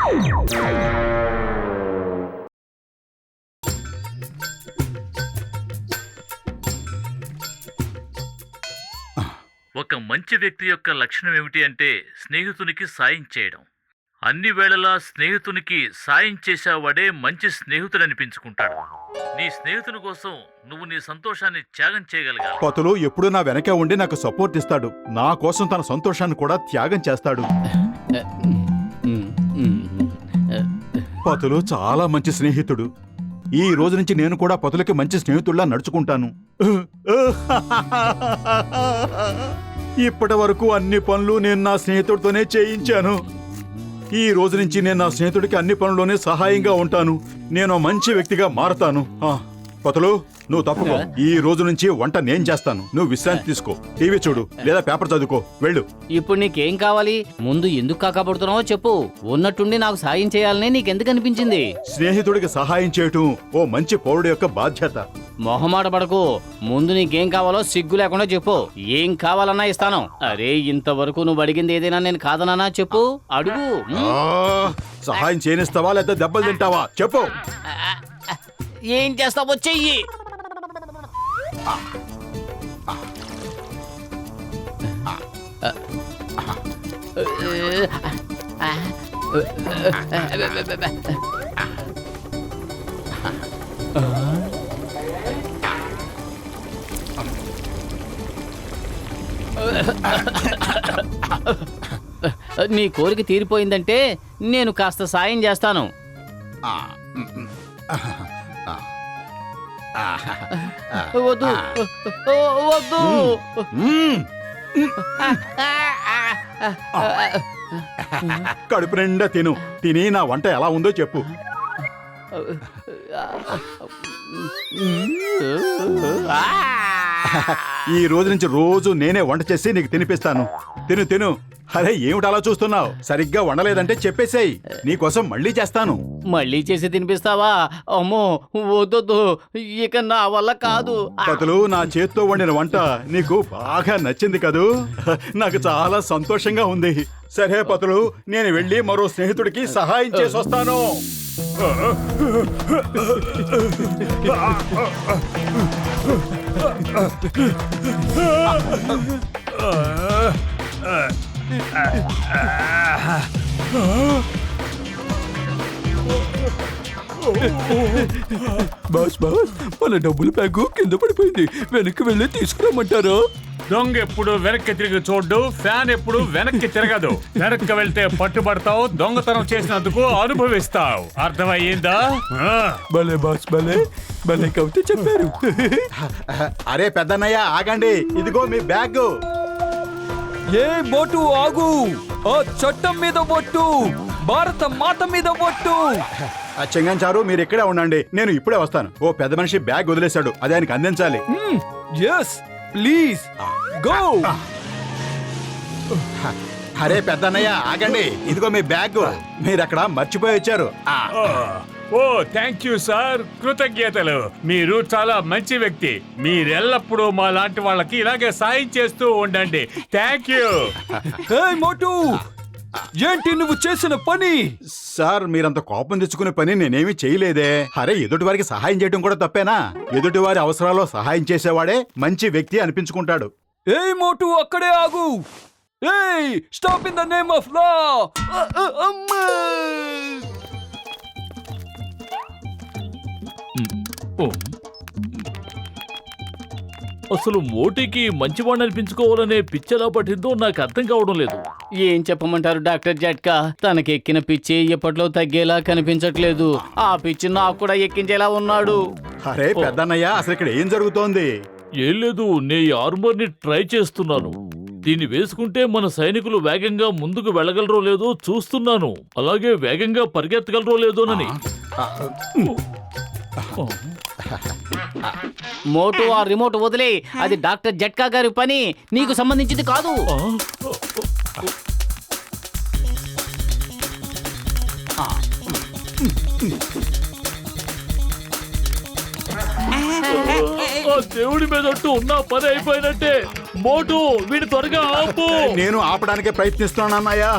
ఒక మంచి వ్యక్తి యొక్క లక్షణం ఏమిటి అంటే స్నేహితునికి సాయం చేయడం. అన్ని వేళలా స్నేహితునికి సాయం చేసేవాడే మంచి స్నేహితుడు అనిపించుకుంటాడు. నీ స్నేహితుని కోసం నువ్వు నీ సంతోషాన్ని త్యాగం చేయగలగాలి. పతులు ఎప్పుడూ నా వెనకే ఉండి నాకు సపోర్ట్ ఇస్తాడు. నా కోసం తన సంతోషాన్ని కూడా త్యాగం చేస్తాడు. పతులు చాలా మంచి స్నేహితుడు. ఈ రోజు నుంచి నేను కూడా పతులకి మంచి స్నేహితుల్లా నడుచుకుంటాను. ఇప్పటి వరకు అన్ని పనులు నేను నా స్నేహితుడితోనే చేయించాను. ఈ రోజు నుంచి నేను నా స్నేహితుడికి అన్ని పనుల్లోనే సహాయంగా ఉంటాను. నేను మంచి వ్యక్తిగా మారతాను. పతులు నువ్వు తప్పుకో. ఈ రోజు నుంచి వంట నేను చేస్తాను. నువ్వు విశ్రాంతి తీసుకో, టీవీ చూడు లేదా పేపర్ చదువుకో. వెళ్ళు. ఇప్పుడు నీకేం కావాలి? ముందు ఎందుకు కాకపడుతున్నావో చెప్పు. ఉన్నట్టుండి నాకు సాయం చేయాలని నీకెందుకు అనిపించింది? స్నేహితుడికి సహాయం చేయటం ఓ మంచి పౌరుడు యొక్క బాధ్యత. మొహమాట పడకు. ముందు నీకేం కావాలో సిగ్గు లేకుండా చెప్పు. ఏం కావాలన్నా ఇస్తాను. అరే, ఇంతవరకు నువ్వు అడిగింది ఏదైనా నేను కాదనా? చెప్పు, అడుగు. సహాయం చేయనిస్తావా లేదా దెబ్బలు తింటావా? చెప్పు. ఏం చేస్తావో చెయ్యి. నీ కోరిక తీరిపోయిందంటే నేను కాస్త సాయం చేస్తాను. వద్దు వద్దు. కడుపు నిండా తిని నా వంట ఎలా ఉందో చెప్పు. ఈ రోజు నుంచి రోజు నేనే వంట చేసి నీకు తినిపిస్తాను. తిను. అరే, ఏమిటి అలా చూస్తున్నావు? సరిగ్గా వండలేదంటే చెప్పేసేయ్, నీకోసం మళ్ళీ చేస్తాను. మళ్ళీ చేసి తినిపిస్తావా? అమ్మో, వద్దు, ఇక నా వల్ల కాదు. పతులు, నా చేత్తో వండిన వంట నీకు బాగా నచ్చింది కదూ? నాకు చాలా సంతోషంగా ఉంది. సరే పతులు, నేను వెళ్ళి మరో స్నేహితుడికి సహాయం చేసి వస్తాను. బాస్, మన డబ్బుల బ్యాగు కింద పడిపోయింది. వెనక్కి వెళ్ళి తీసుకురమ్మంటారా? దొంగ ఎప్పుడు వెనక్కి తిరిగి చూడ్డు, ఫ్యాన్ ఎప్పుడు వెనక్కి తిరగదు. వెనక్కి వెళ్తే పట్టుబడతావు, దొంగతనం చేసినందుకు అనుభవిస్తావు. అర్థమయ్యిందా? భలే బాస్, భలే కవిత చెప్పారు. అరే పెద్దన్నయ్య, ఆగండి. ఇదిగో మీ బ్యాగ్. ఏ బోటు ఆగు. ఆ చట్టం మీద బొట్టు, భారత మాత మీద బొట్టు. చెంగంచారు, మీరు ఇక్కడే ఉండండి, నేను ఇప్పుడే వస్తాను. ఓ పెద్ద మనిషి బ్యాగ్ వదిలేశాడు, అది ఆయనకి అందించాలి. yes please go. అరే పెద్దన్నయ్య, ఆగండి. ఇదిగో మీ బ్యాగ్. మీరు అక్కడ మర్చిపోయి వచ్చారు. ఓ థ్యాంక్ యూ సార్, కృతజ్ఞతలు. మీరు చాలా మంచి వ్యక్తి. మీరెల్లప్పుడూ మా లాంటి వాళ్ళకి ఇలాగే సాయం చేస్తూ ఉండండి. Thank you. మోటు, ఏంటి నువ్వు చేసిన పని? సార్, మీరంత కోపం తెచ్చుకునే పని నేనేమీ చేయలేదే. అరే, ఎదుటి వారికి సహాయం చేయడం కూడా తప్పేనా? ఎదుటి వారి అవసరాల్లో సహాయం చేసేవాడే మంచి వ్యక్తి అనిపించుకుంటాడు. మోటు, అక్కడే ఆగు. Stop in the name of law. అసలు మోటీకి మంచివాడిని అనిపించుకోవాలనే పిచ్చెలా పట్టిందో నాకు అర్థం కావడం లేదు. ఏం చెప్పమంటారు డాక్టర్ జట్కా? తనకెక్కిన పిచ్చి ఎప్పట్లో తగ్గేలా కనిపించట్లేదు. ఆ పిచ్చి నాకు కూడా ఎక్కించేలా ఉన్నాడు. అరే పెద్దన్నయ్య, అసలు ఇక్కడ ఏం జరుగుతోంది? ఏం లేదు, నే ఈ ఆర్మర్ని ట్రై చేస్తున్నాను. దీన్ని వేసుకుంటే మన సైనికులు వేగంగా ముందుకు వెళ్ళగలరో లేదో చూస్తున్నాను. అలాగే వేగంగా పరిగెత్తగలరో లేదోనని. మోటు, ఆ రిమోట్ వదిలే. అది డాక్టర్ జట్కా గారి పని, నీకు సంబంధించింది కాదు. దేవుడి మీద ఉన్న పని అయిపోయినట్టే. మోటు, వీడు త్వరగా ఆపు. నేను ఆపడానికే ప్రయత్నిస్తున్నానన్నయ్యా.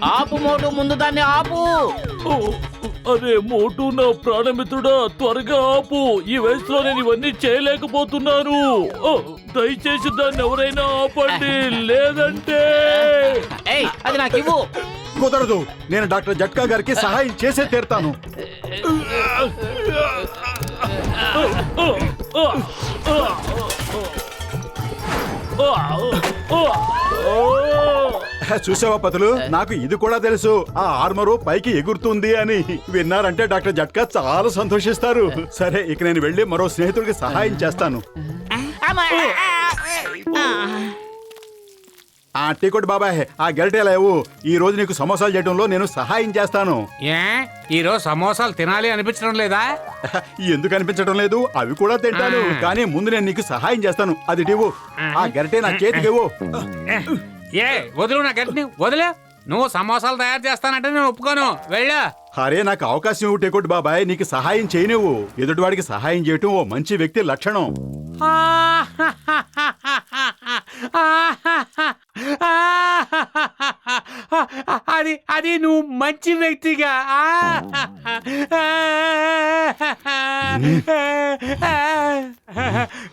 ఆపు మోటు, ముందు దాన్ని ఆపు. అరే మోటు, నా ప్రాణమిత్రుడా, త్వరగా ఆపు. ఈ వయసులో నేను ఇవన్నీ చేయలేకపోతున్నాను. దయచేసి దాన్ని ఎవరైనా ఆపండి, లేదంటే. ఏయ్, అది నాకు ఇవ్వు. కుదరదు, నేను డాక్టర్ జట్కా గారికి సహాయం చేసే తీరుతాను. చూసావా పతులు, నాకు ఇది కూడా తెలుసు. ఆ ఆర్మరు పైకి ఎగురుతుంది అని విన్నారంటే డాక్టర్ జట్కా చాలా సంతోషిస్తారు. సరే, ఇక నేను వెళ్ళి మరో స్నేహితుడికి సహాయం చేస్తాను. టీకోటి బాబాయ్, ఆ గెరటే లేవు. ఈ రోజు నీకు సమోసాలు చేయడంలో నేను సహాయం చేస్తాను. ఈరోజు సమోసాలు తినాలి అనిపించడం లేదా? ఎందుకు అనిపించడం లేదు, అవి కూడా తింటాను. కానీ ముందు నేను నీకు సహాయం చేస్తాను. అది ఇవ్వు. ఆ గెరటే నా చేతికి ఇవ్వు. వదులు, నా గట్టిని వదిలే. నువ్వు సమోసాలు తయారు చేస్తానంటే నేను ఒప్పుకోను. వెళ్ళా. అరే, నాకు అవకాశం ఇవ్వు టీకోటి బాబాయ్, నీకు సహాయం చేయనివ్వు. ఎదుటివాడికి సహాయం చేయటం ఓ మంచి వ్యక్తి లక్షణం. అది నువ్వు మంచి వ్యక్తిగా.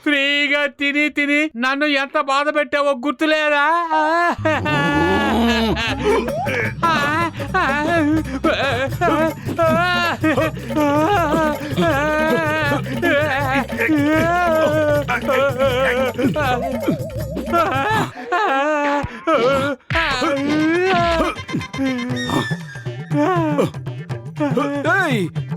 ఫ్రీగా తిని తిని నన్ను ఎంత బాధ పెట్టావో గుర్తులేదా?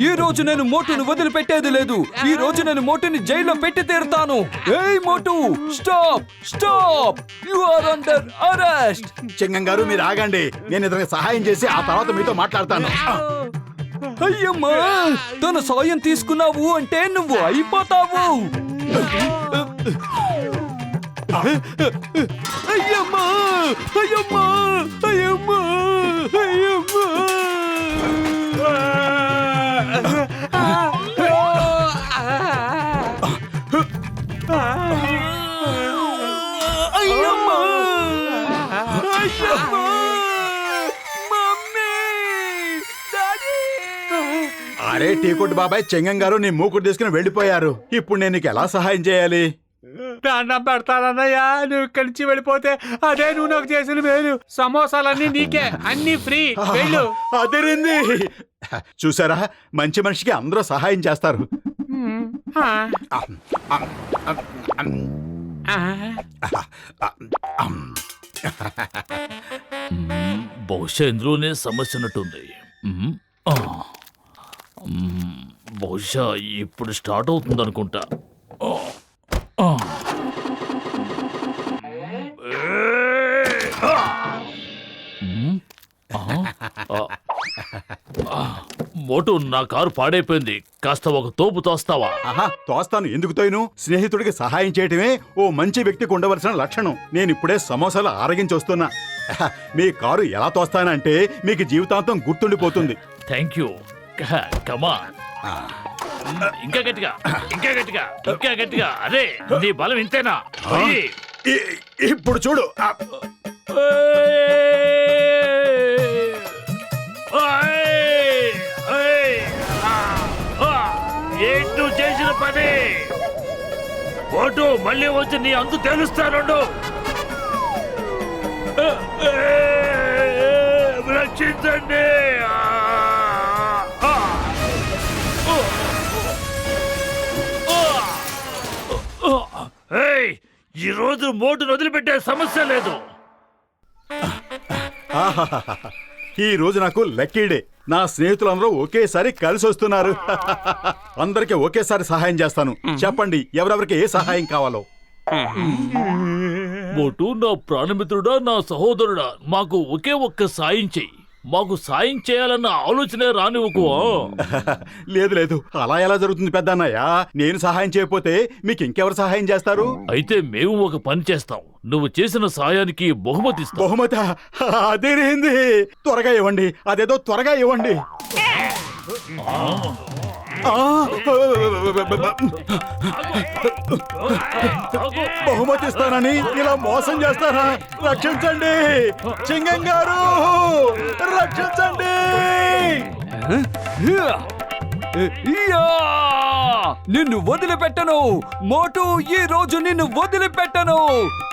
ఈ రోజు నేను మోటును వదిలిపెట్టేది లేదు. ఈ రోజు నేను మోటుని జైల్లో పెట్టి తీరుతాను. ఏయ్ Motu, stop stop, you are under arrest. Chingam గారు, మీరు ఆగండి. నేను ఇతనికి సహాయం చేసి ఆ తర్వాత మీతో మాట్లాడతాను. అయ్యమ్మా, తన సాయం తీసుకున్నావు అంటే నువ్వు అయిపోతావు. అయ్యమ్మా అయ్యమ్మా అయ్యమ్మా అయ్యమ్మా. అయ్యమ్మా అయ్యమ్మా, మమ్మీ, డాడీ. అరే టీకోటి బాబాయ్, చెంగం గారు నీ మూకుడు తీసుకుని వెళ్ళిపోయారు. ఇప్పుడు నేను నీకు ఎలా సహాయం చేయాలి? దండం పెడతానన్నయ్యా, నువ్వు ఇక్కడి నుంచి వెళ్ళిపోతే అదే నువ్వు నాకు చేసిన మేలు. సమోసాలన్నీ నీకే, అన్ని ఫ్రీ. వెళ్ళు. అదిరింది. చూసారా, మంచి మనిషికి అందరూ సహాయం చేస్తారు. బహుశా ఇందులోనే సమస్య ఉన్నట్టుంది. బహుశా ఇప్పుడు స్టార్ట్ అవుతుంది అనుకుంటా. మోటు, నా కారు పాడైపోయింది. కాస్త ఒక తోపు తోస్తావా? తోస్తాను. ఎందుకు తోయను? స్నేహితుడికి సహాయం చేయటమే ఓ మంచి వ్యక్తికి ఉండవలసిన లక్షణం. నేను ఇప్పుడే సమోసాలు ఆరగించి వస్తున్నా. మీ కారు ఎలా తోస్తానంటే మీకు జీవితాంతం గుర్తుండిపోతుంది. Thank you. కమా, ఇంకా గట్టిగా, ఇంకా గట్టిగా, ఇంకా గట్టిగా. అదే నీ బలం ఇంతేనా? ఇప్పుడు చూడు. ఏంటి నువ్వు చేసిన పని? ఓటు మళ్ళీ వచ్చి నీ అంతు తెలుస్తాను. రక్షించండి. ఈ రోజు మోటును వదిలిపెట్టే సమస్య లేదు. ఈ రోజు నాకు లక్కీ డే. నా స్నేహితులందరూ ఒకేసారి కలిసి వస్తున్నారు. అందరికి ఒకేసారి సహాయం చేస్తాను. చెప్పండి, ఎవరెవరికి ఏ సహాయం కావాలో. మోటు, నా ప్రాణమిత్రుడా, నా సహోదరుడా, మాకు ఒకే ఒక్క సాయం చెయ్యి. మాకు సాయం చేయాలన్న ఆలోచనే రానివ్వకు. లేదు లేదు, అలా ఎలా జరుగుతుంది పెద్దన్నయ్య? నేను సహాయం చేయకపోతే మీకు ఇంకెవరు సహాయం చేస్తారు? అయితే మేము ఒక పని చేస్తాం. నువ్వు చేసిన సాయానికి బహుమతి ఇస్తాం. బహుమత? అదేంది? త్వరగా ఇవ్వండి. అదేదో త్వరగా ఇవ్వండి. బహుమతి ఇస్తానని ఇలా మోసం చేస్తారా? రక్షించండి చింగం గారు, రక్షించండి. యా! నిన్ను వదిలిపెట్టను మోటు, ఈ రోజు నిన్ను వదిలిపెట్టను.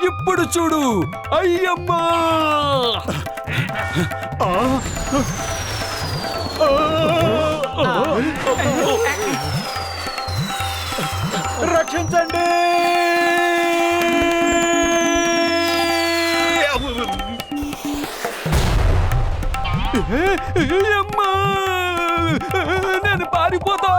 ఇప్పుడు చూడు, అయ్యమ్మా! రక్షించండి. అయ్యమ్మా! నేను పారిపోతా.